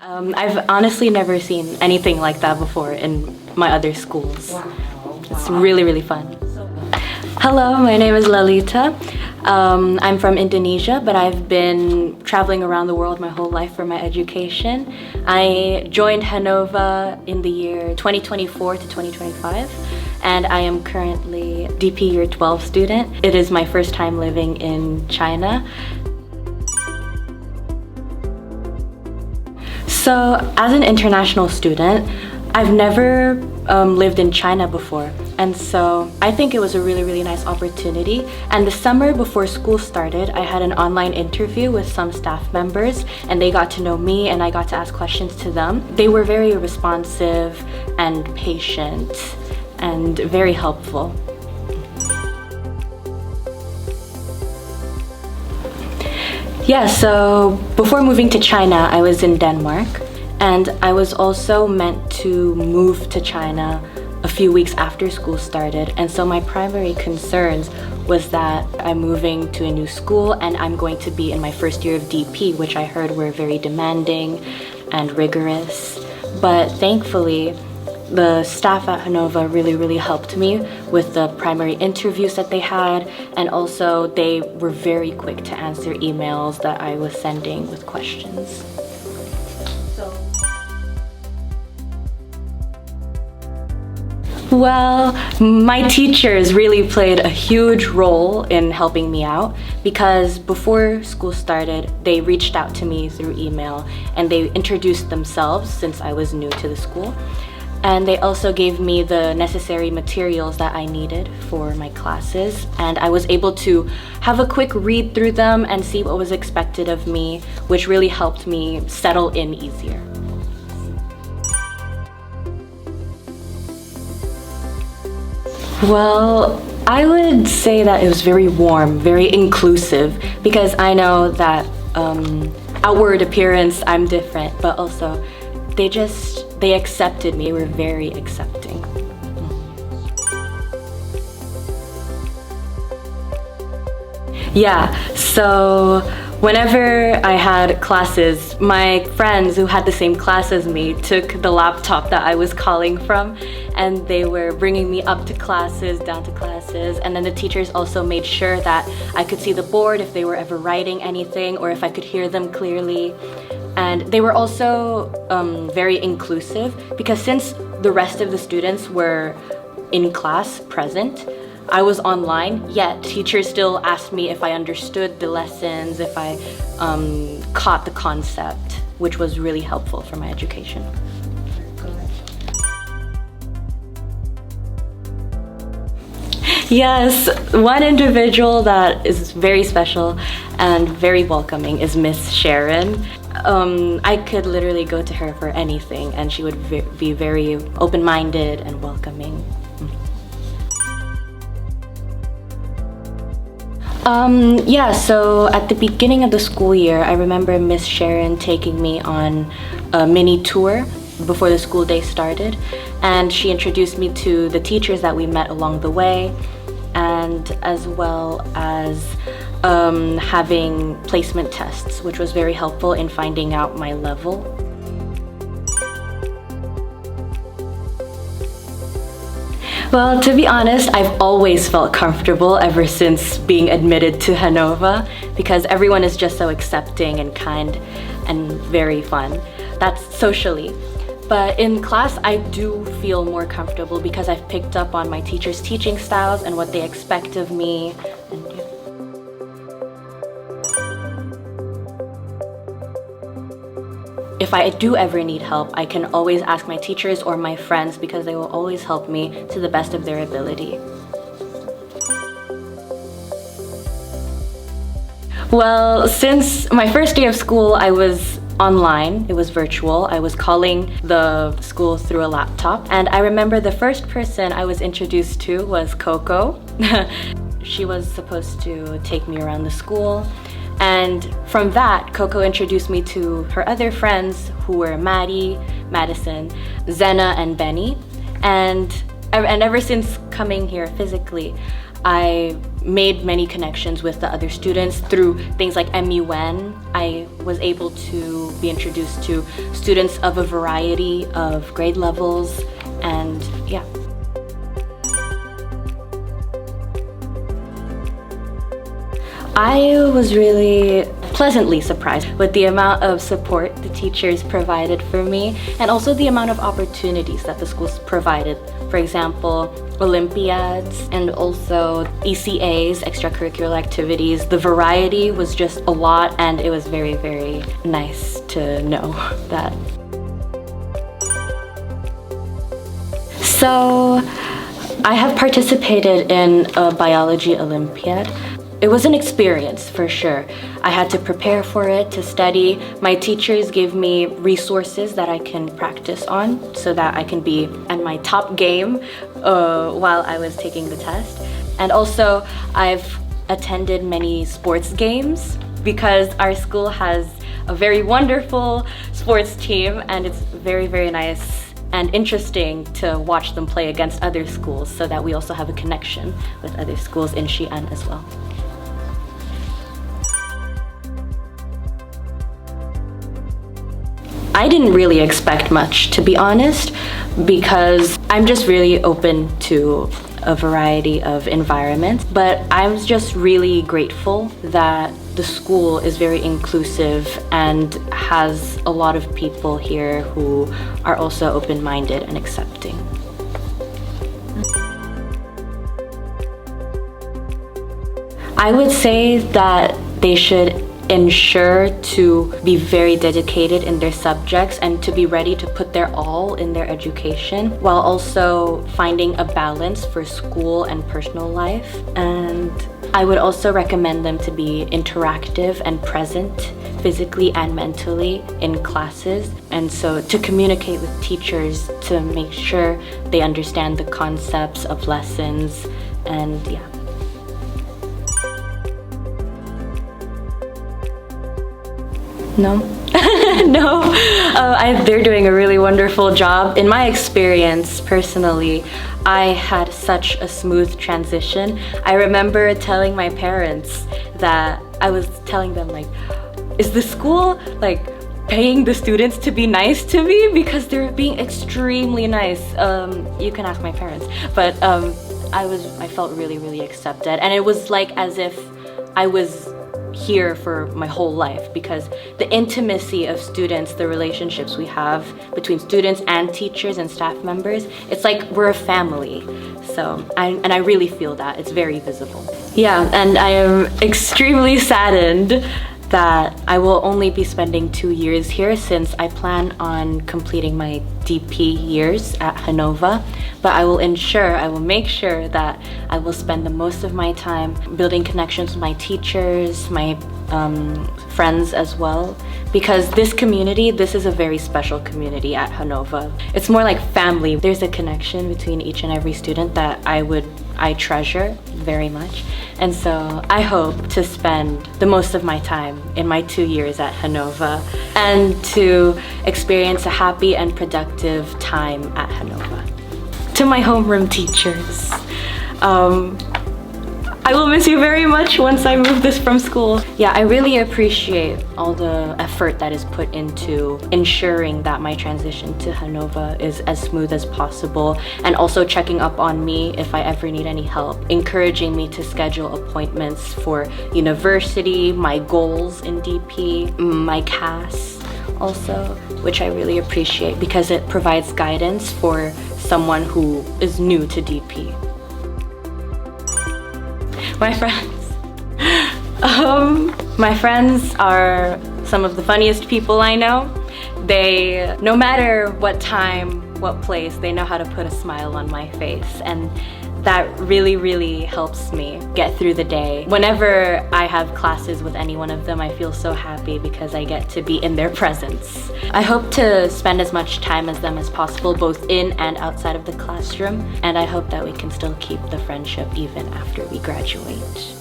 I've honestly never seen anything like that before in my other schools. Wow. It's really, really fun. Hello, my name is Lalita. I'm from Indonesia, but I've been traveling around the world my whole life for my education. I joined Hanova in the year 2024 to 2025, and I am currently DP Year 12 student. It is my first time living in China. So, as an international student, I've never lived in China before, and so I think it was a really, really nice opportunity. And the summer before school started, I had an online interview with some staff members, and they got to know me and I got to ask questions to them. They were very responsive and patient and very helpful. Yeah, so before moving to China, I was in Denmark, and I was also meant to move to China a few weeks after school started. And so my primary concerns was that I'm moving to a new school and I'm going to be in my first year of DP, which I heard were very demanding and rigorous. But thankfully, the staff at Hanova really helped me with the primary interviews that they had, and also they were very quick to answer emails that I was sending with questions. Well, my teachers really played a huge role in helping me out, because before school started, they reached out to me through email and they introduced themselves since I was new to the school. And they also gave me the necessary materials that I needed for my classes, and I was able to have a quick read through them and see what was expected of me, which really helped me settle in easier. Well, I would say that it was very warm, very inclusive, because I know that outward appearance, I'm different, but also they accepted me. They were very accepting. Yeah, so whenever I had classes, my friends who had the same class as me took the laptop that I was calling from, and they were bringing me up to classes, down to classes, and then the teachers also made sure that I could see the board if they were ever writing anything or if I could hear them clearly. And they were also very inclusive, because since the rest of the students were in class present, I was online, yet teachers still asked me if I understood the lessons, if I caught the concept, which was really helpful for my education. Yes, one individual that is very special and very welcoming is Miss Sharon. I could literally go to her for anything, and she would be very open-minded and welcoming. Yeah, so at the beginning of the school year, I remember Miss Sharon taking me on a mini tour before the school day started, and she introduced me to the teachers that we met along the way, and as well as having placement tests, which was very helpful in finding out my level. Well, to be honest, I've always felt comfortable ever since being admitted to Hanova, because everyone is just so accepting and kind and very fun. That's socially. But in class, I do feel more comfortable because I've picked up on my teachers' teaching styles and what they expect of me. And, yeah. If I do ever need help, I can always ask my teachers or my friends, because they will always help me to the best of their ability. Well, since my first day of school, I was online. It was virtual. I was calling the school through a laptop. And I remember the first person I was introduced to was Coco. She was supposed to take me around the school. And from that, Coco introduced me to her other friends, who were Maddie, Madison, Zena, and Benny. And ever since coming here physically, I made many connections with the other students through things like MUN. I was able to be introduced to students of a variety of grade levels, and yeah. I was really pleasantly surprised with the amount of support the teachers provided for me, and also the amount of opportunities that the schools provided. For example, Olympiads and also ECAs, extracurricular activities. The variety was just a lot, and it was very, very nice to know that. So, I have participated in a biology Olympiad. It was an experience for sure. I had to prepare for it, to study. My teachers gave me resources that I can practice on so that I can be at my top game while I was taking the test. And also, I've attended many sports games because our school has a very wonderful sports team, and it's very, very nice and interesting to watch them play against other schools, so that we also have a connection with other schools in Xi'an as well. I didn't really expect much, to be honest, because I'm just really open to a variety of environments, but I'm just really grateful that the school is very inclusive and has a lot of people here who are also open-minded and accepting. I would say that they should ensure to be very dedicated in their subjects and to be ready to put their all in their education, while also finding a balance for school and personal life. And I would also recommend them to be interactive and present physically and mentally in classes, and so to communicate with teachers to make sure they understand the concepts of lessons, and yeah. No. No, they're doing a really wonderful job. In my experience, personally, I had such a smooth transition. I remember telling my parents that I was telling them, like, is the school like paying the students to be nice to me? Because they're being extremely nice. You can ask my parents, but I felt really, really accepted, and it was like as if I was here for my whole life, because the intimacy of students, the relationships we have between students and teachers and staff members, it's like we're a family. So I really feel that it's very visible. Yeah, and I am extremely saddened that I will only be spending 2 years here, since I plan on completing my DP years at Hanova. But I will make sure that I will spend the most of my time building connections with my teachers, my friends as well, because this community, this is a very special community at Hanova. It's more like family. There's a connection between each and every student that I treasure very much. And so I hope to spend the most of my time in my 2 years at Hanova and to experience a happy and productive time at Hanova. To my homeroom teachers, I will miss you very much once I move this from school. Yeah, I really appreciate all the effort that is put into ensuring that my transition to Hanova is as smooth as possible, and also checking up on me if I ever need any help, encouraging me to schedule appointments for university, my goals in DP, my CAS also, which I really appreciate because it provides guidance for someone who is new to DP. My friends. My friends are some of the funniest people I know. They, no matter what time, what place, they know how to put a smile on my face, and that really, really helps me get through the day. Whenever I have classes with any one of them, I feel so happy because I get to be in their presence. I hope to spend as much time as them as possible, both in and outside of the classroom, and I hope that we can still keep the friendship even after we graduate.